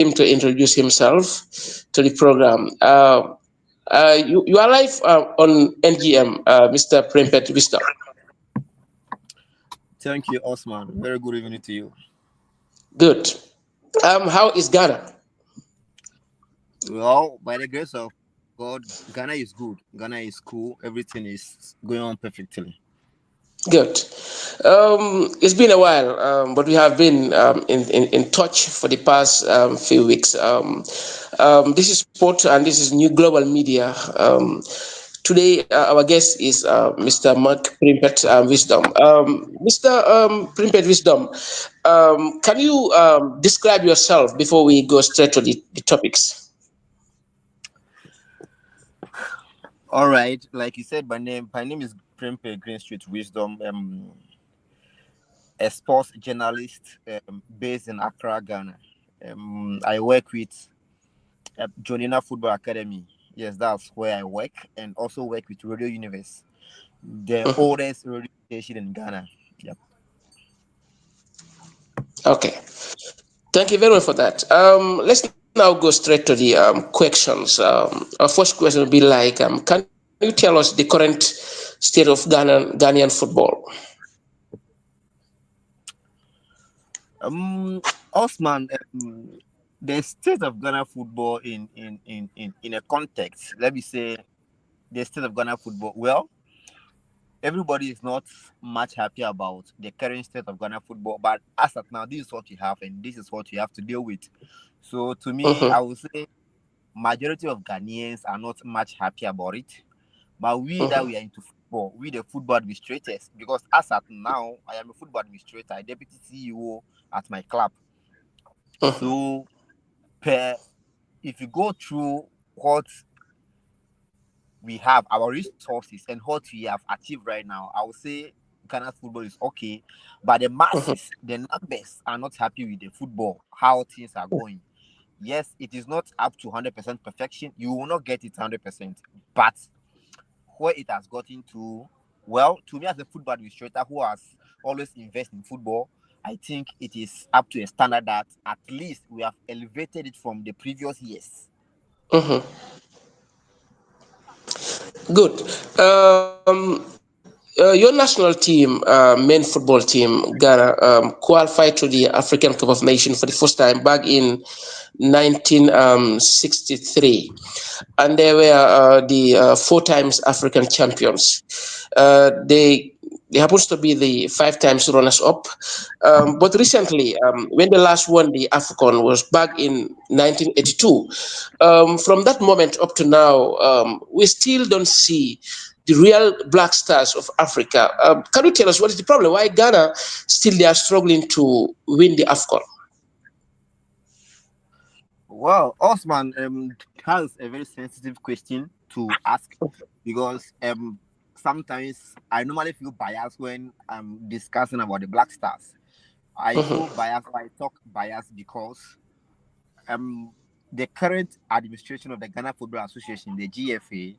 him to introduce himself to the program. You are live on NGM, Mr. Prempet Wisdom. Thank you, Osman. Very good evening to you. Good. How is Ghana? Well, by the grace of God, Ghana is good. Ghana is cool. Everything is going on perfectly. Good. It's been a while, but we have been in touch for the past few weeks. This is Sport and this is New Global Media. Today, our guest is Mr. Mark Primpet Wisdom. Mr. Primpet Wisdom, can you describe yourself before we go straight to the topics? All right, like you said, my name is Prempe Green Street Wisdom. A sports journalist based in Accra, Ghana. I work with Jonina Football Academy. Yes, that's where I work, and also work with Radio Universe, the oldest radio station in Ghana. Yep. Okay. Thank you very much for that. Let's now go straight to the questions. Our first question will be like, can you tell us the current state of Ghanaian football? Osman, the state of Ghana football in a context, let me say the state of Ghana football. Well, everybody is not much happy about the current state of Ghana football, but as of now, this is what you have, and this is what you have to deal with. So, to me, I would say majority of Ghanaians are not much happy about it. But we that we are into football, we the football administrators, because as at now, I am a football administrator, a deputy CEO at my club. So, if you go through what we have, our resources, and what we have achieved right now, I would say Ghana's football is okay. But the masses, the numbers are not happy with the football, how things are going. Yes, it is not up to 100% perfection. You will not get it 100%. But where it has gotten to, well, to me as a football administrator who has always invested in football, I think it is up to a standard that at least we have elevated it from the previous years. Good. Your national team, men football team, Ghana, qualified to the African Cup of Nations for the first time back in 1963, and they were the four times African champions. They happens to be the five times runners up. But recently, when they last won the AFCON was back in 1982. From that moment up to now, we still don't see the real black stars of Africa. Can you tell us what is the problem? Why Ghana still they are struggling to win the AFCON? Well, Osman has a very sensitive question to ask because sometimes I normally feel biased when I'm discussing about the Black Stars. I feel biased. I talk biased because the current administration of the Ghana Football Association, the GFA,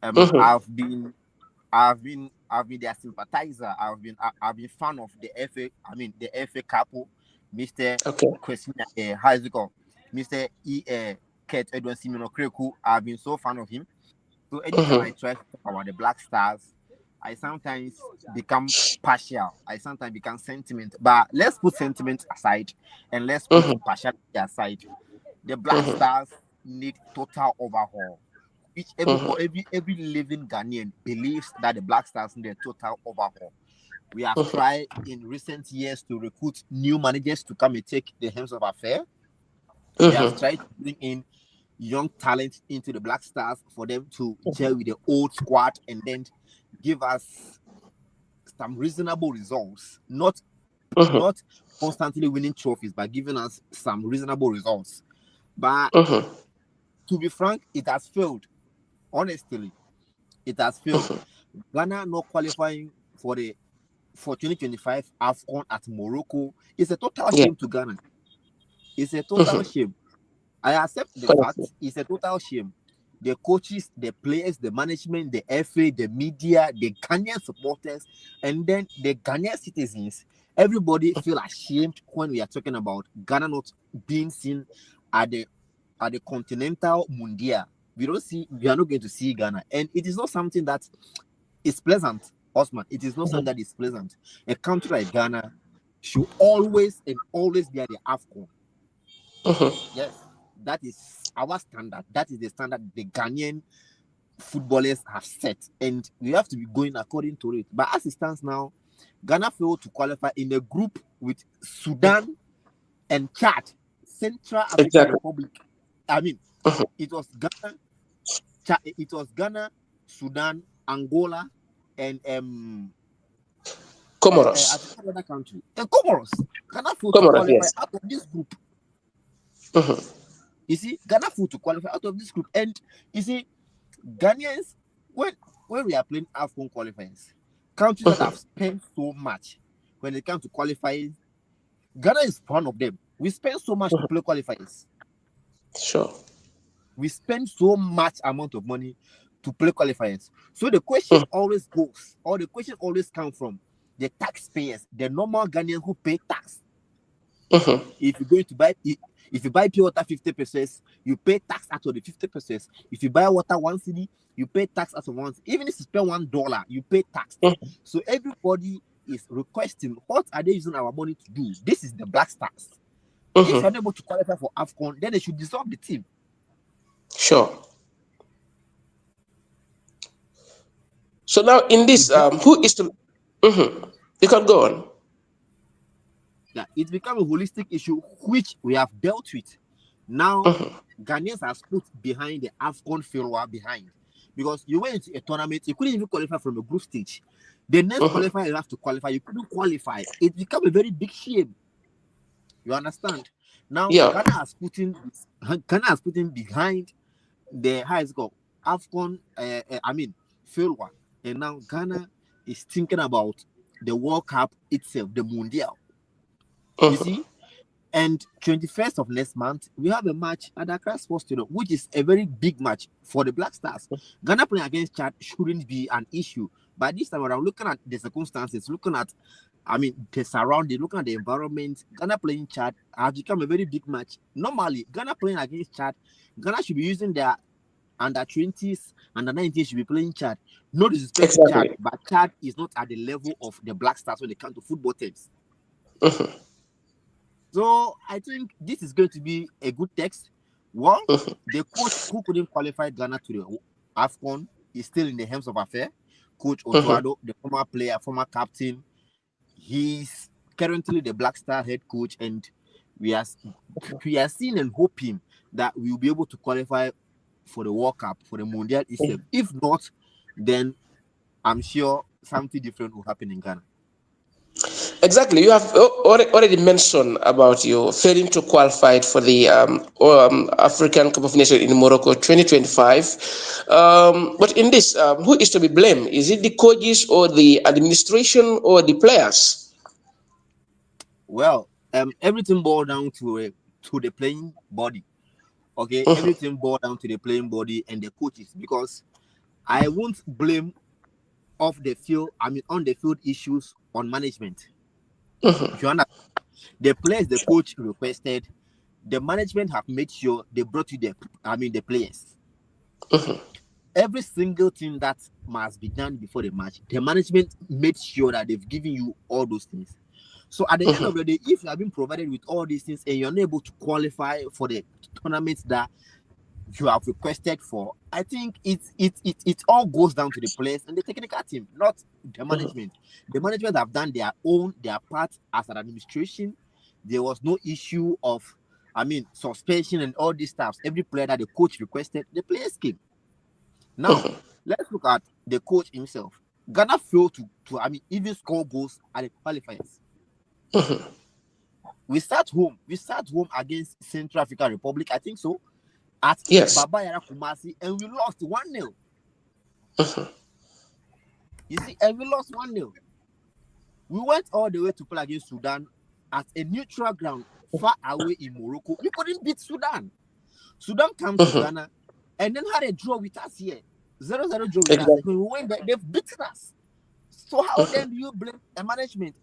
I've been their sympathizer. I've been fan of the FA. I mean the FA couple, Mr. Okay. Kwesina, how is it called? Mr. Kurt Edwin Simon Okreku. I've been so fan of him. So anytime I try to talk about the Black Stars, I sometimes become partial. I sometimes become sentiment. But let's put sentiment aside and let's put partiality aside. The Black Stars need total overhaul. Which every living Ghanaian believes that the Black Stars need a total overhaul. We have tried in recent years to recruit new managers to come and take the helms of affairs. We have tried to bring in young talent into the Black Stars for them to gel with the old squad and then give us some reasonable results. Not constantly winning trophies, but giving us some reasonable results. But to be frank, it has failed. Honestly, it has failed. Ghana not qualifying for 2025 AFCON at Morocco is a total shame to Ghana. It's a total shame. I accept the fact it's a total shame. The coaches, the players, the management, the FA, the media, the Ghanaian supporters, and then the Ghanaian citizens, everybody feel ashamed when we are talking about Ghana not being seen at the continental mundial, we are not going to see Ghana, and it is not something that is pleasant, Osman. It is not something that is pleasant. A country like Ghana should always be at the AFCON. Yes, that is our standard. That is the standard the Ghanaian footballers have set, and we have to be going according to it. But as it stands now, Ghana failed to qualify in a group with Sudan and Chad, Central African Exactly. Republic. I mean, it was Ghana, Sudan, Angola, and I Comoros. forgot another country. And Comoros. Ghana failed to Comoros, qualify yes. out of this group. You see, Ghana failed to qualify out of this group. And you see, Ghanaians, when we are playing AFCON qualifiers, countries that have spent so much when it comes to qualifying, Ghana is one of them. We spend so much to play qualifiers. Sure. We spend so much amount of money to play qualifiers. So the question always goes, or the question always comes from the taxpayers, the normal Ghanaians who pay tax. If you're going to buy, if you buy pure water 50%, you pay tax out of the 50%. If you buy water 1 cedi, you pay tax out of 1 cedi. Even if you spend $1, you pay tax. So everybody is requesting, what are they using our money to do? This is the Black Stars. If you're unable to qualify for AFCON, then they should dissolve the team. Sure. So now in this, who is to? You can go on. Yeah, it's become a holistic issue which we have dealt with. Now, Ghanaians are put behind the AFCON failure behind, because you went into a tournament, you couldn't even qualify from a group stage. The next qualifier you have to qualify, you couldn't qualify. It became a very big shame. You understand? Now, Yeah. Ghana has put in behind the highest goal AFCON. Failure, and now Ghana is thinking about the World Cup itself, the Mundial. You see, and 21st of next month, we have a match at Accra Sports Stadium, which is a very big match for the Black Stars. Ghana playing against Chad shouldn't be an issue. But this time around, looking at the circumstances, looking at, the surrounding, looking at the environment, Ghana playing Chad has become a very big match. Normally, Ghana playing against Chad, Ghana should be using their under 20s, under 19s should be playing Chad. No disrespect to Chad, but Chad is not at the level of the Black Stars when it comes to football teams. So I think this is going to be a good text. Well, the coach who couldn't qualify Ghana to the AFCON is still in the hands of affair. Coach Otuado, the former player, former captain, he's currently the Black Star head coach, and we are seeing and hoping that we will be able to qualify for the World Cup, for the Mundial itself. If not, then I'm sure something different will happen in Ghana. Exactly. You have already mentioned about you failing to qualify for the African Cup of Nations in Morocco 2025. But in this, who is to be blamed? Is it the coaches or the administration or the players? Well, everything boils down to the playing body. Okay, everything boils down to the playing body and the coaches, because I won't blame on the field issues on management. You understand? The players the coach requested, the management have made sure they brought you the players. Every single thing that must be done before the match, the management made sure that they've given you all those things. So at the end of the day, if you have been provided with all these things and you're not able to qualify for the tournaments that you have requested for, I think it all goes down to the players and the technical team, not the management. The management have done their part as an administration. There was no issue of suspension and all these stuff. Every player that the coach requested, the players came. Now let's look at the coach himself. Ghana failed to even score goals at the qualifiers. We start home against Central African Republic, I think so, at Baba Yara Kumasi, and we lost 1-0. You see, and we lost 1-0. We went all the way to play against Sudan at a neutral ground far away in Morocco. We couldn't beat Sudan. Sudan came to Ghana and then had a draw with us here. 0-0 draw with us. When we went there, they've beaten us. So how then do you blame a management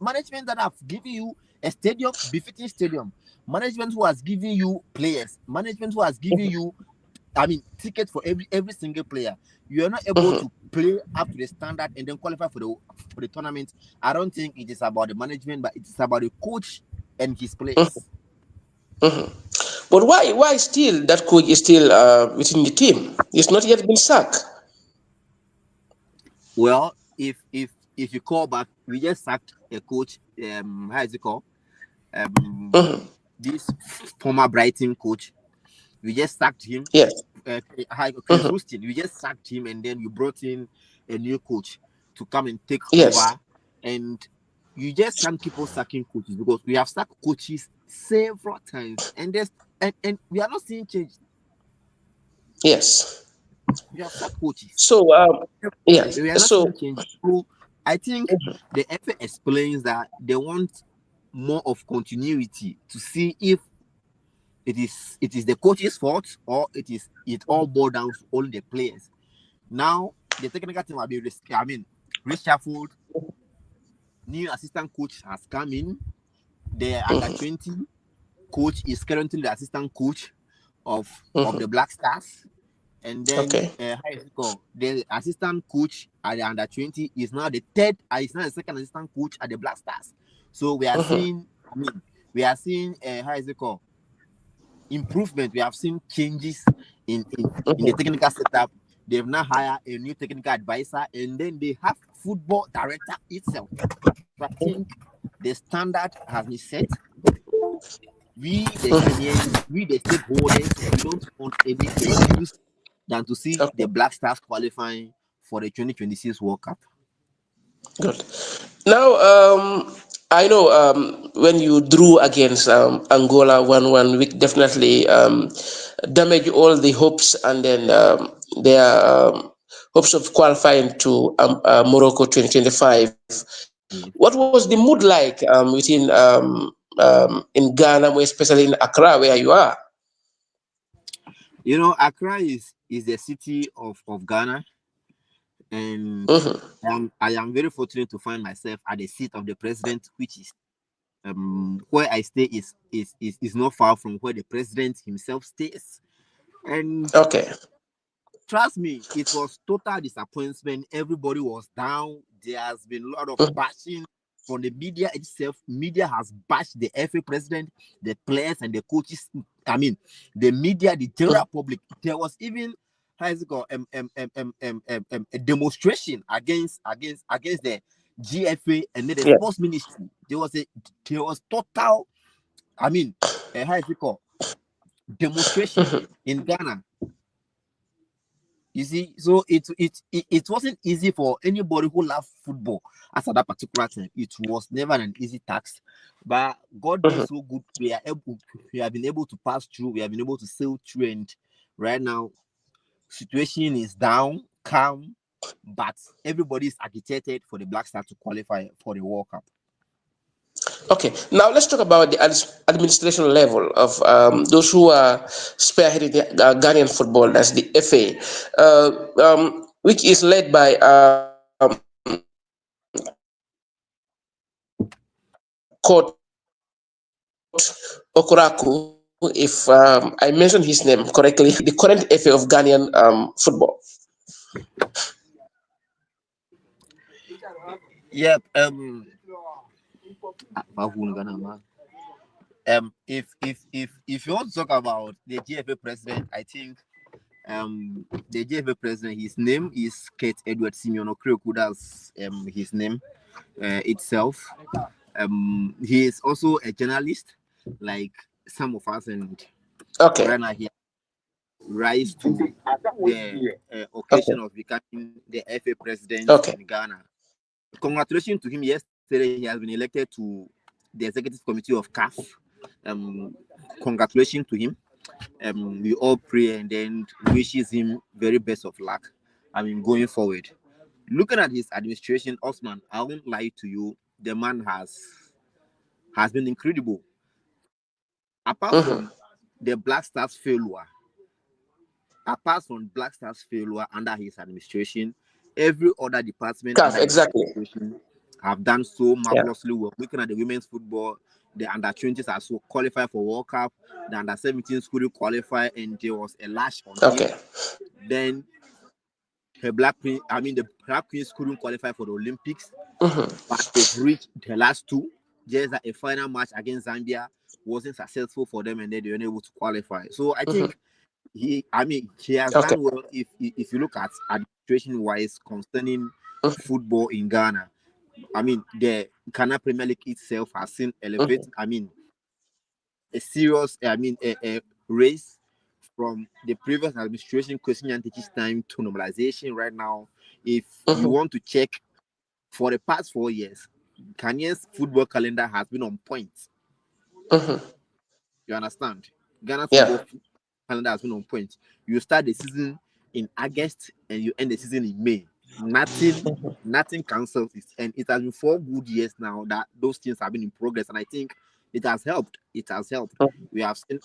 that have given you a stadium, befitting stadium, management who has given you players, management who has given you, I mean, tickets for every single player. You are not able to play up to the standard and then qualify for the tournament. I don't think it is about the management, but it is about the coach and his players. But why still that coach is still within the team? He's not yet been sacked. Well, if you call back, we just sacked a coach. How is it called? Um, this former Brighton coach. We just sacked him. Yes. Chris Houston. We just sacked him, and then you brought in a new coach to come and take Yes. over. And you just can't keep on sacking coaches because we have sacked coaches several times, and and we are not seeing change. Yes. We have sacked coaches. So yes. We are not So seeing change. So I think the FA explains that they want more of continuity to see if it is the coach's fault or it all boils down to only the players. Now the technical team will be reshuffled. New assistant coach has come in. The under 20 coach is currently the assistant coach of the Black Stars. And then okay. how is it called? The assistant coach at the under 20 is now the third, is now the second assistant coach at the Black Stars. So we are seeing, how is it called? Improvement. We have seen changes in the technical setup. They've now hired a new technical advisor, and then they have football director itself. So I think the standard has been set. We the Ghanaians, we the stakeholders, we don't want anything else than to see the Okay. Black Stars qualifying for the 2026 World Cup. Good. Now, I know when you drew against Angola 1-1, we definitely damage all the hopes and then their hopes of qualifying to Morocco 2025. Yeah. What was the mood like in Ghana, especially in Accra, where you are? You know, Accra is the city of Ghana, and I am very fortunate to find myself at the seat of the president, which is where I stay is not far from where the president himself stays. And Okay. trust me, it was total disappointment. Everybody was down. There has been a lot of bashing from the media itself. Media has bashed the FA president, the players, and the coaches. I mean, the media, the general public. There was even how is it called? A demonstration against the GFA and then the Yeah. sports ministry. There was total. I mean, how is it called? Demonstration in Ghana. You see, so it wasn't easy for anybody who loved football as at that particular time. It was never an easy task, but God being so good, we have been able to pass through. We have been able to sail through, and right now, situation is down, calm, but everybody is agitated for the Black Stars to qualify for the World Cup. Okay, now let's talk about the administration level of those who are spearheading the Ghanaian football, that's the FA, which is led by Court Okuraku, if I mention his name correctly, the current FA of Ghanaian football. Yep. If you want to talk about the GFA president, I think the GFA president, his name is Kate Edward Simeon Okreku. That's his name itself. He is also a journalist, like some of us, and Okay, right now he rise to the okay, occasion of becoming the FA president okay, in Ghana. Congratulations to him. Yesterday, he has been elected to the executive committee of CAF. Um, Congratulations to him. We all pray and then wishes him very best of luck. I mean, going forward. Looking at his administration, Osman, I won't lie to you, the man has been incredible. Apart from the Black Stars failure, apart from Black Stars failure under his administration, every other department CAF, under his exactly. administration have done so Yeah. marvelously well. Looking at the women's football, the under 20s are so qualified for World Cup, the under 17s couldn't qualify, and there was a lash on him. Okay. Then her Black Queen, I mean, the Black Queens couldn't qualify for the Olympics, but they've reached the last two. Just that a final match against Zambia wasn't successful for them, and then they were unable to qualify. So I think he has Okay. done well. If you look at administration wise concerning football in Ghana, I mean, the Ghana Premier League itself has seen elevate. I mean, a serious, a race from the previous administration, Kwesi Nyantechi's time to normalization right now. If you want to check for the past 4 years, Ghanaian's football calendar has been on point. You understand? Ghana's Yeah. football calendar has been on point. You start the season in August and you end the season in May. Nothing cancels it. And it has been 4 good years now that those things have been in progress. And I think it has helped. It has helped. We have seen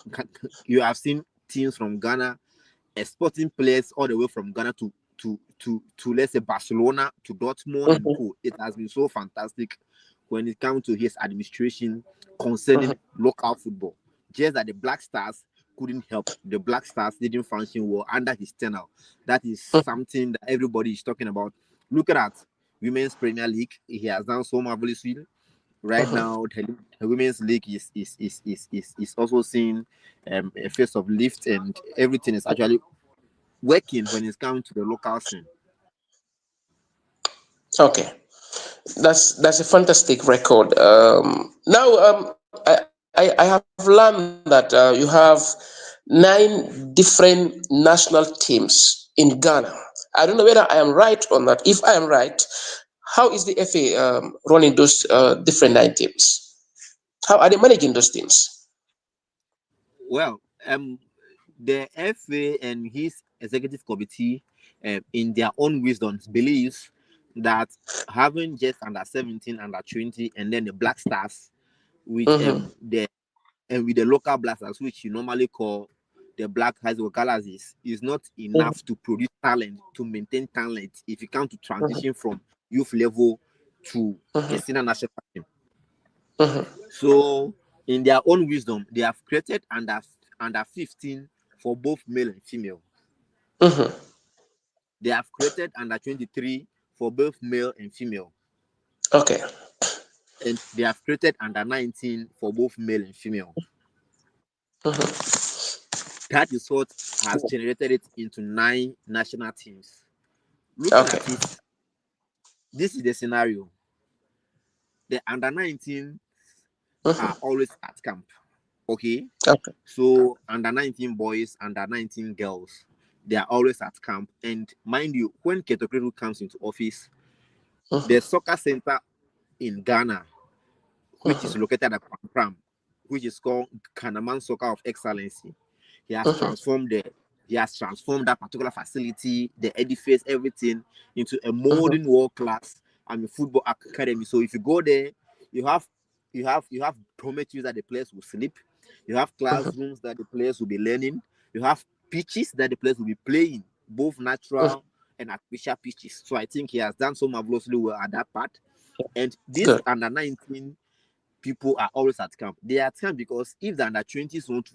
you have seen teams from Ghana exporting players all the way from Ghana to let's say Barcelona, to Dortmund and co. It has been so fantastic when it comes to his administration concerning local football. Just that the Black Stars couldn't help. The Black Stars didn't function well under his tenure. That is something that everybody is talking about. Look at that. Women's Premier League. He has done so marvelously. Right now, the women's league is also seeing a phase of lift, and everything is actually working when it's come to the local scene. Okay. That's a fantastic record. Now, I have learned that you have 9 different national teams in Ghana. I don't know whether I am right on that. If I am right, how is the FA running those different 9 teams? How are they managing those teams? Well, the FA and his executive committee, in their own wisdom, believes that having just under 17, under 20, and then the Black Stars with the local blasters, which you normally call the Black High School Galaxies, is not enough to produce talent, to maintain talent if you come to transition from youth level to a senior national team. So, in their own wisdom, they have created under 15 for both male and female. They have created under 23 for both male and female. Okay. And they have created under 19 for both male and female. That is what has generated it into 9 national teams. Looking Okay. at it, this is the scenario. The under 19 are always at camp. Okay? Okay. So under 19 boys, under 19 girls, they are always at camp. And mind you, when Ketokreru comes into office, the soccer center in Ghana, which is located at Pram, which is called Kanaman Soccer of Excellency, he has transformed that particular facility, the edifice, everything into a modern world class football academy. So if you go there, you have dormitories that the players will sleep. You have classrooms that the players will be learning. You have pitches that the players will be playing, both natural and artificial pitches. So I think he has done so marvelously well at that part. And this Good. under 19 people are always at camp. They are at camp because if the under 20s want to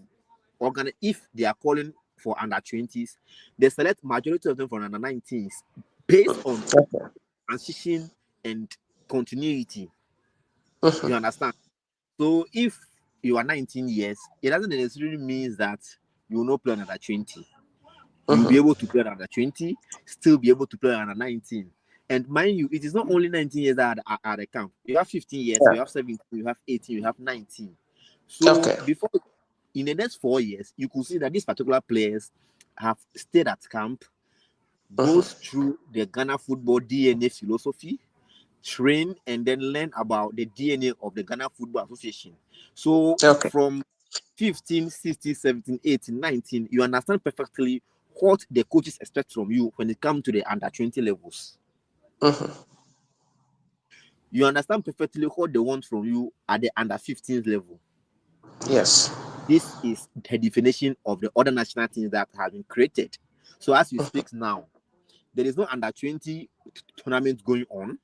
organize, if they are calling for under 20s, they select majority of them from under 19s based on transition and continuity. You understand? So if you are 19 years, it doesn't necessarily mean that you will not play under 20. You'll be able to play under 20, still be able to play under 19. And mind you, it is not only 19 years that are at the camp. You have 15 years, Yeah. you have 17, you have 18, you have 19. So Okay. before, in the next 4 years, you could see that these particular players have stayed at camp, goes through the Ghana football DNA philosophy, train, and then learn about the DNA of the Ghana Football Association. So Okay. from 15, 16, 17, 18, 19, you understand perfectly what the coaches expect from you when it comes to the under 20 levels. You understand perfectly what they want from you at the under 15 level. Yes. This is the definition of the other national teams that have been created. So as we speak now, there is no under 20 tournament going on,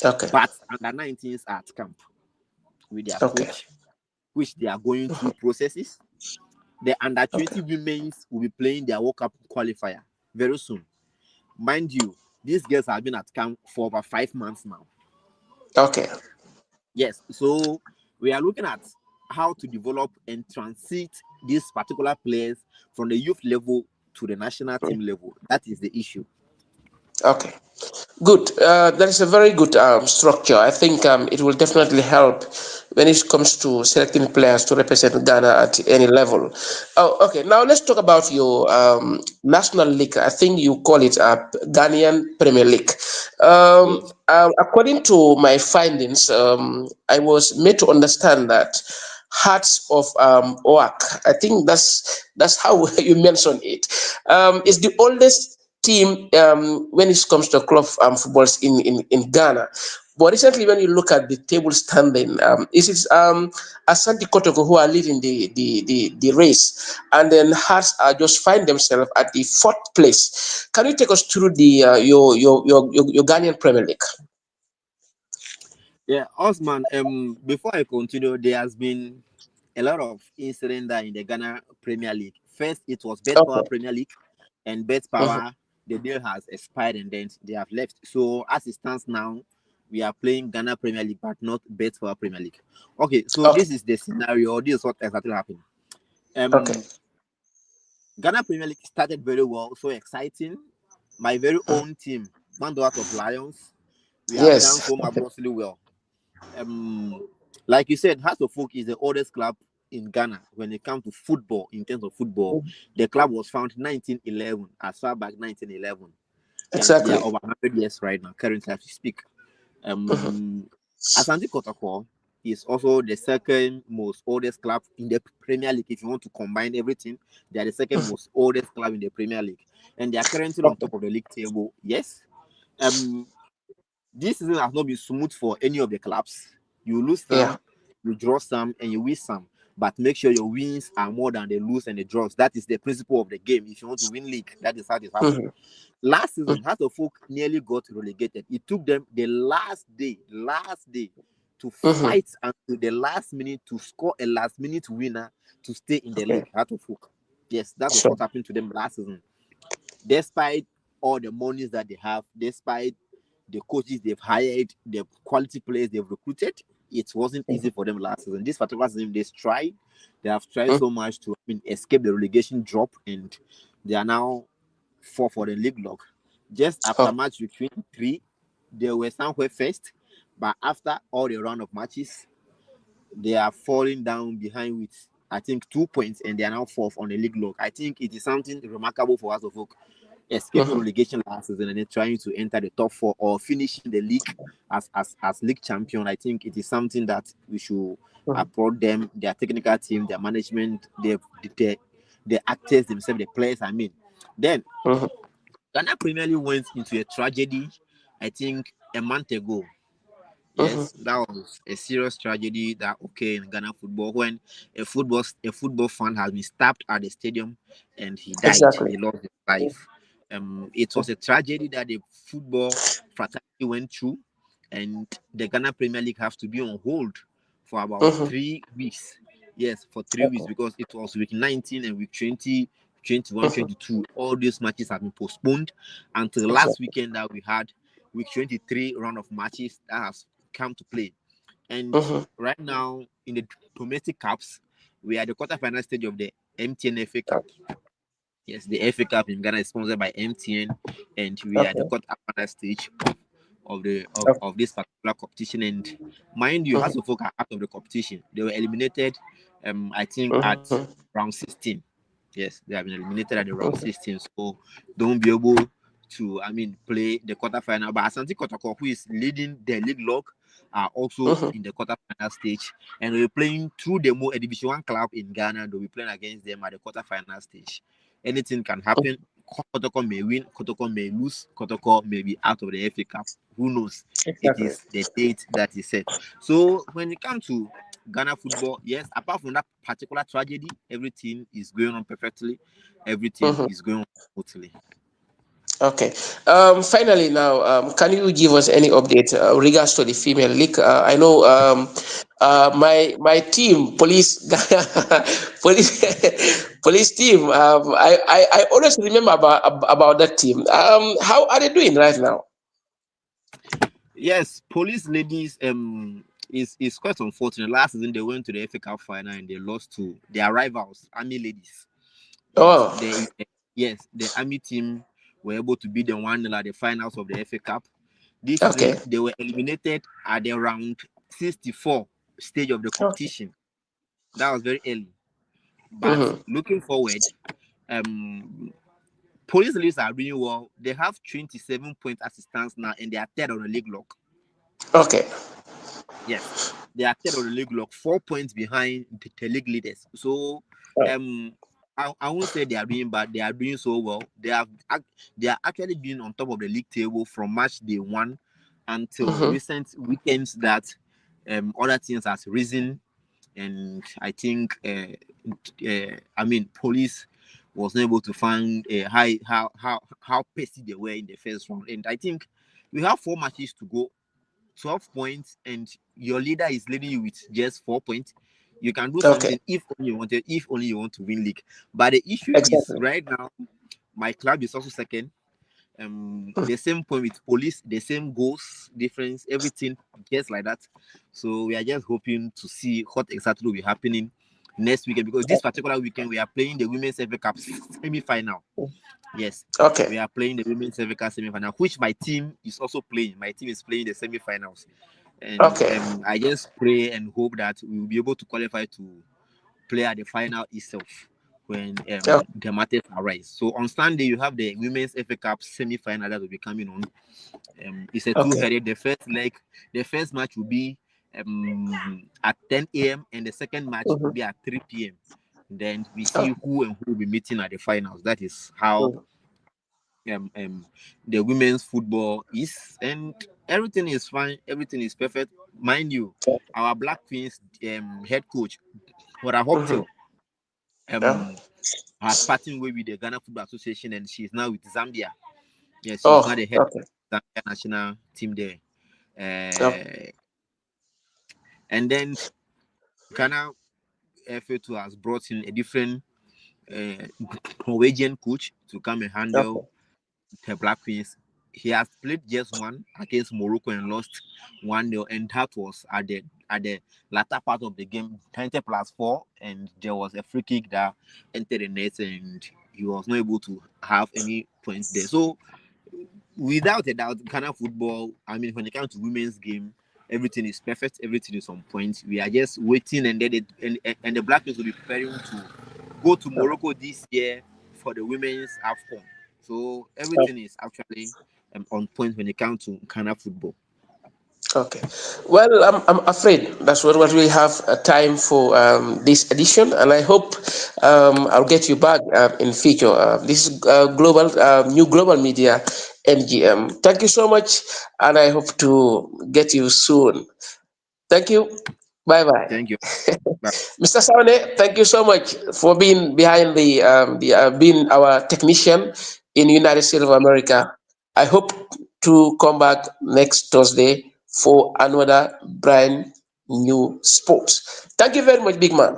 Okay. but under 19s are at camp with their Okay. coach, which they are going through processes. The under Okay. 20 women's will be playing their World Cup qualifier very soon. Mind you, these girls have been at camp for over 5 months now. Okay. Yes, so we are looking at how to develop and transit these particular players from the youth level to the national team level. That is the issue. Okay. Good. That is a very good structure. I think it will definitely help when it comes to selecting players to represent Ghana at any level. Oh, okay. Now let's talk about your national league. I think you call it Ghanaian Premier League. Yes. According to my findings, I was made to understand that Hearts of Oak. I think that's how you mentioned it. Is Yes. the oldest team when it comes to club footballs in Ghana. But recently, when you look at the table standing, it is Asante Kotoko who are leading the race, and then Hearts are just find themselves at the fourth place. Can you take us through the your Ghanaian Premier League? Yeah, Osman, before I continue, there has been a lot of incident there in the Ghana Premier League. First, it was Bet Power Okay. Premier League, and Bet Mhm. Power, the deal has expired and then they have left. So as it stands now, we are playing Ghana Premier League, but not Bet Power Premier League. Okay, so Okay. this is the scenario. This is what exactly happened. Okay. Um, Ghana Premier League started very well, so exciting. My very Mhm. own team, Mando out of Lions, we have done Yes. so marvelously well. um like you said, Hearts of Folk is the oldest club in Ghana when it comes to football. In terms of football, the club was founded 1911, as far back 1911, and they are Exactly. over 100 years right now currently as we speak. Mhm. um Asante Kotoko is also the second most oldest club in the Premier League. If you want to combine everything, they are the second Mhm. most oldest club in the Premier League, and they are currently on Okay. top of the league table. Yes. um this season has not been smooth for any of the clubs. You lose Yeah. some, you draw some, and you win some. But make sure your wins are more than the lose and the draws. That is the principle of the game. If you want to win league, that is how it happens. Mhm. Last Mhm. season, Heart of Folk nearly got relegated. It took them the last day to Mhm. fight until the last minute to score a last minute winner to stay in the Okay. league. Heart of Folk. Yes, that was Sure. what happened to them last season. Despite all the monies that they have, despite the coaches they've hired, the quality players they've recruited, it wasn't easy for them last season. This particular season, they have tried Mhm. so much to escape the relegation drop, and they are now four for the league log. Just after Oh. match week 23, they were somewhere first, but after all the round of matches, they are falling down behind with, I think, 2 points, and they are now fourth on the league log. I think it is something remarkable for us of folk escaping Mhm. relegation last season and then trying to enter the top four or finishing the league as league champion. I think it is something that we should Mhm. applaud them, their technical team, their management, the actors themselves, the players. I mean, then Mhm. Ghana Premier League went into a tragedy, I think, a month ago. Mhm. Yes, that was a serious tragedy that occurred in Ghana football when a football fan has been stabbed at the stadium and he died. Exactly. He lost his life. It was a tragedy that the football fraternity went through, and the Ghana Premier League has to be on hold for about Mhm. 3 weeks. Yes, for 3 weeks, Okay. because it was week 19 and week 20, 21, Mhm. 22. All these matches have been postponed until last Exactly. weekend that we had week 23 round of matches that has come to play. And Mhm. right now in the domestic cups, we are at the quarterfinal stage of the MTN FA Cup. Yes, the FA Cup in Ghana is sponsored by MTN, and we are at the Okay. quarterfinal stage of the of, Okay. of this particular competition. And mind you, Mhm. Hasselhoff are out of the competition. They were eliminated, I think, at Mhm. round 16. Yes, they have been eliminated at the round Mhm. 16, so don't be able to, play the quarterfinal. But Asante Kotoko, who is leading the league log, are also Mhm. in the quarterfinal stage, and we're playing through the a Division One club in Ghana. They'll be playing against them at the quarterfinal stage. Anything can happen. Kotoko may win, Kotoko may lose, Kotoko may be out of the FA Cup. Who knows? It Exactly. is the date that is set. So when it comes to Ghana football, yes, apart from that particular tragedy, everything is going on perfectly. Everything Mhm. is going on smoothly. Okay. Finally, now, can you give us any update regards to the female league? I know my team, police, police, police team. I always remember about that team. How are they doing right now? Yes, police ladies is quite unfortunate. Last season they went to the FA Cup final and they lost to their rivals, Army ladies. Yes, Oh, the Army team were able to beat them 1-0 at the finals of the FA Cup. This okay. season they were eliminated at the round 64 stage of the Okay. competition. That was very early. But Mm-hmm. looking forward, um police ladies are doing well. They have 27 point assistance now and they are third on the league lock. Okay. Yes, they are third on the league lock, 4 points behind the league leaders. So, Oh, um, I won't say they are doing bad. They are doing so well. They are actually being on top of the league table from match day one until mm-hmm. recent weekends that other teams has risen, and I think I mean police was not able to find how pacey they were in the first round, and I think we have 4 matches to go, 12 points, and your leader is leading you with just 4 points. You can do Okay. something if only you want to win league. But the issue is Exactly. right now, my club is also second. The same point with police, the same goals, difference, everything just like that. So we are just hoping to see what exactly will be happening next weekend, because this particular weekend we are playing the women's FA Cup semi-final. Yes, Okay. we are playing the women's FA Cup semi-final, which my team is also playing. My team is playing the semi-finals, and Okay. I just pray and hope that we will be able to qualify to play at the final itself when Okay. the matters arise. So on Sunday you have the women's FA Cup semi-final that will be coming on. It's a Okay. two-headed. The first leg, the first match will be at 10 a.m. and the second match will Mm-hmm. be at 3 p.m. Then we see Okay. who and who will be meeting at the finals. That is how Mm. um, um the women's football is, and everything is fine, everything is perfect. Mind you, our Black Queens head coach, what I hope Mm-hmm. to Yeah. has parting way with the Ghana Football Association, and she's now with Zambia. Yes, she's now Oh, the head okay. of the Zambia national team there. Okay. uh, and then Ghana FA2 has brought in a different uh, Norwegian coach to come and Okay. handle the Black Queens. He has played just one against Morocco and lost 1-0, and that was at the latter part of the game, 90+4, and there was a free kick that entered the net, and he was not able to have any points there. So without a doubt, Ghana football, I mean, when it comes to women's game, everything is perfect, everything is on point. We are just waiting, and then and the Black Queens will be preparing to go to Okay. Morocco this year for the women's AFCON. So Okay. everything is actually on point when it comes to Ghana football. Okay. Well, I'm afraid that's what we have time for this edition, and I hope I'll get you back in future. This is new global media, NGM. Thank you so much, and I hope to get you soon. Thank you. Bye bye. Thank you. Bye. Mr. Sawane, thank you so much for being behind being our technician in United States of America. I hope to come back next Thursday for another brand new sports. Thank you very much, big man.